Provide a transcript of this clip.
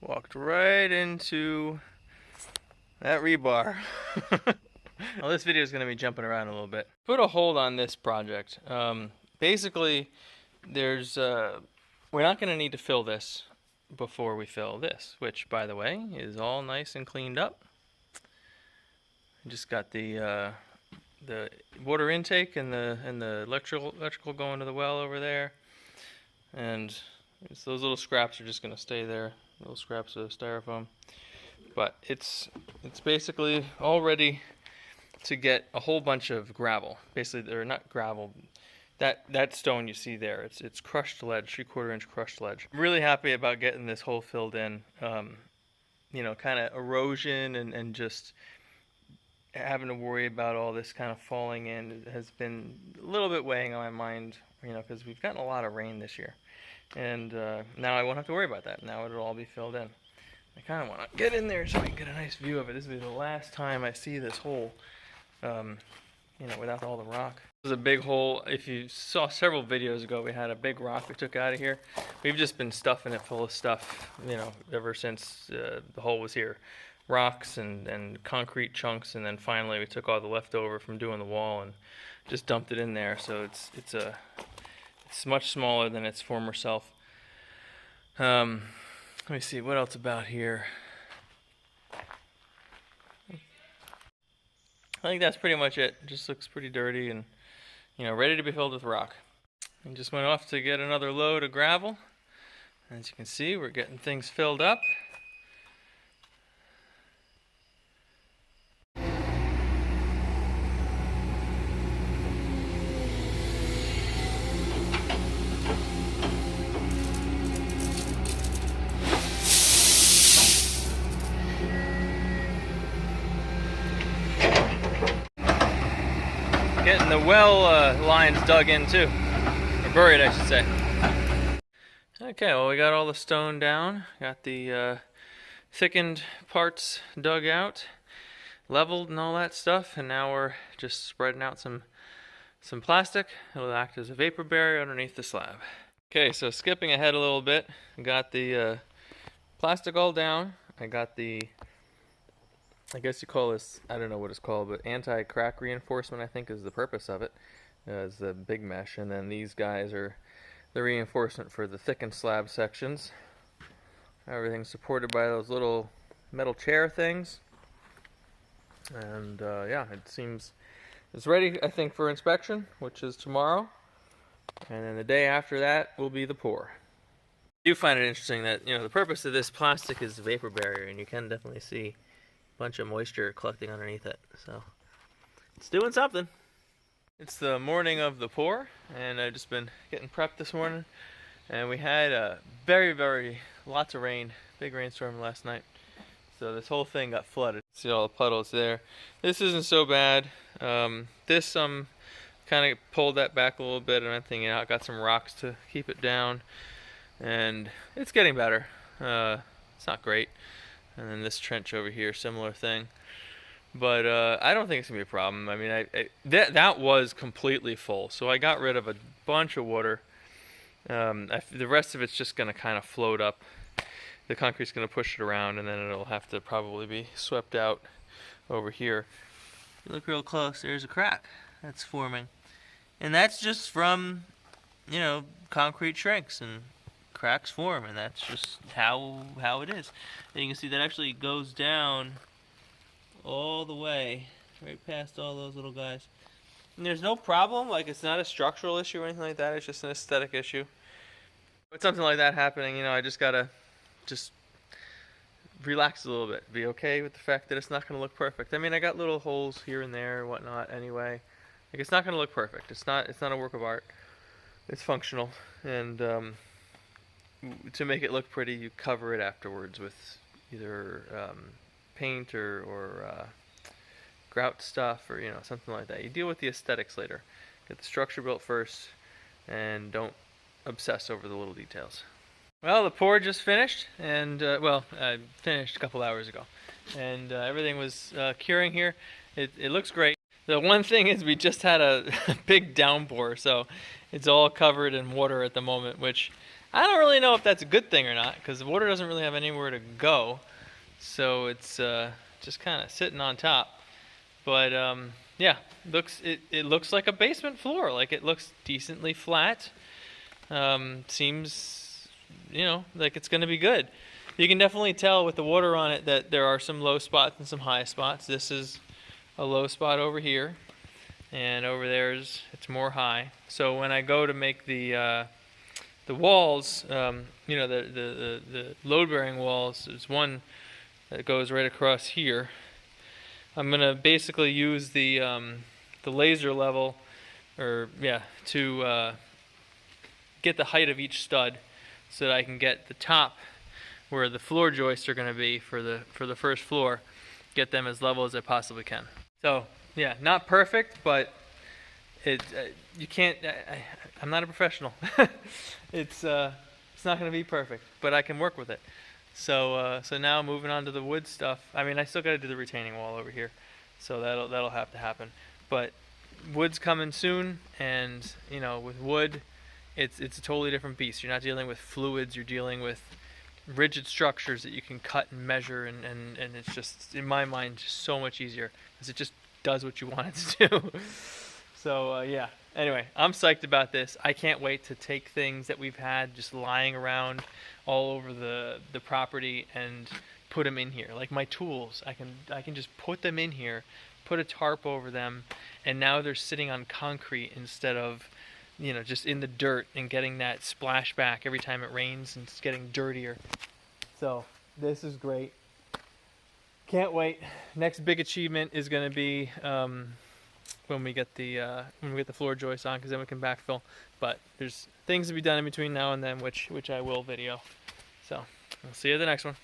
Walked right into that rebar. Well, this video is going to be jumping around a little bit. Put a hold on this project. Basically, there's we're not going to need to fill this before we fill this, which, by the way, is all nice and cleaned up. I just got the water intake and the electrical going to the well over there, and those little scraps are just going to stay there. Little scraps of styrofoam. But it's basically all ready to get a whole bunch of gravel. Basically, they're not gravel. That stone you see there, it's crushed ledge, 3/4 inch crushed ledge. I'm really happy about getting this hole filled in. You know, kind of erosion and just having to worry about all this kind of falling in has been a little bit weighing on my mind. You know, because we've gotten a lot of rain this year, and now I won't have to worry about that. Now it'll all be filled in. I kind of want to get in there so I can get a nice view of it. This will be the last time I see this hole, you know, without all the rock. This is a big hole. If you saw several videos ago, we had a big rock we took out of here. We've just been stuffing it full of stuff, you know, ever since the hole was here. Rocks and concrete chunks, and then finally we took all the leftover from doing the wall and just dumped it in there. So it's much smaller than its former self. Let me see, what else about here? I think that's pretty much it. It just looks pretty dirty and, you know, ready to be filled with rock. And just went off to get another load of gravel. As you can see, we're getting things filled up. Getting the well lines dug in too, or buried I should say. Okay, well we got all the stone down, got the thickened parts dug out, leveled and all that stuff, and now we're just spreading out some plastic. It'll act as a vapor barrier underneath the slab. Okay, so skipping ahead a little bit, I got the plastic all down. I got the, I guess you call this, I don't know what it's called, but anti-crack reinforcement I think is the purpose of it. Is the big mesh, and then these guys are the reinforcement for the thickened slab sections. Everything's supported by those little metal chair things. And yeah, it seems it's ready, I think, for inspection, which is tomorrow. And then the day after that will be the pour. I do find it interesting that, you know, the purpose of this plastic is the vapor barrier, and you can definitely see bunch of moisture collecting underneath it, so it's doing something. It's the morning of the pour, and I've just been getting prepped this morning, and we had very lots of rain, big rainstorm last night, so this whole thing got flooded. See all the puddles there. This isn't so bad. This kind of pulled that back a little bit and everything out, got some rocks to keep it down, and it's getting better. It's not great. And then this trench over here, similar thing. But I don't think it's going to be a problem. I mean, that was completely full. So I got rid of a bunch of water. The rest of it's just going to kind of float up. The concrete's going to push it around, and then it'll have to probably be swept out over here. If you look real close, there's a crack that's forming. And that's just from, you know, concrete shrinks and cracks form, and that's just how it is. And you can see that actually goes down all the way right past all those little guys, and there's no problem. Like, it's not a structural issue or anything like that. It's just an aesthetic issue. With something like that happening, you know, I just gotta relax a little bit, be okay with the fact that it's not going to look perfect. I mean, I got little holes here and there and whatnot anyway. Like, it's not going to look perfect. It's not a work of art. It's functional, and to make it look pretty, you cover it afterwards with either paint or grout stuff, or, you know, something like that. You deal with the aesthetics later. Get the structure built first, and don't obsess over the little details. Well, the pour just finished, and well, I finished a couple hours ago, and everything was curing here. It looks great. The one thing is we just had a big downpour, so it's all covered in water at the moment, which I don't really know if that's a good thing or not, because the water doesn't really have anywhere to go. So it's just kind of sitting on top. But yeah, it looks like a basement floor. Like it looks decently flat. Seems, like it's going to be good. You can definitely tell with the water on it that there are some low spots and some high spots. This is a low spot over here, and over there's it's more high. So when I go to make the walls, the load-bearing walls, there's one that goes right across here. I'm gonna basically use the laser level, to get the height of each stud, so that I can get the top where the floor joists are gonna be for the first floor, get them as level as I possibly can. So yeah, not perfect, but you can't. I'm not a professional. It's not gonna be perfect, but I can work with it. So now moving on to the wood stuff. I mean, I still got to do the retaining wall over here, so that'll have to happen. But wood's coming soon, and with wood, it's a totally different beast. You're not dealing with fluids. You're dealing with rigid structures that you can cut and measure, and it's just, in my mind, just so much easier because it just does what you want it to do. So yeah. Anyway, I'm psyched about this. I can't wait to take things that we've had just lying around all over the property and put them in here. Like my tools, I can just put them in here, put a tarp over them, and now they're sitting on concrete instead of, just in the dirt and getting that splashback every time it rains, and it's getting dirtier. So this is great. Can't wait. Next big achievement is going to be when we get the floor joists on, because then we can backfill. But there's things to be done in between now and then, which I will video. So I'll see you at the next one.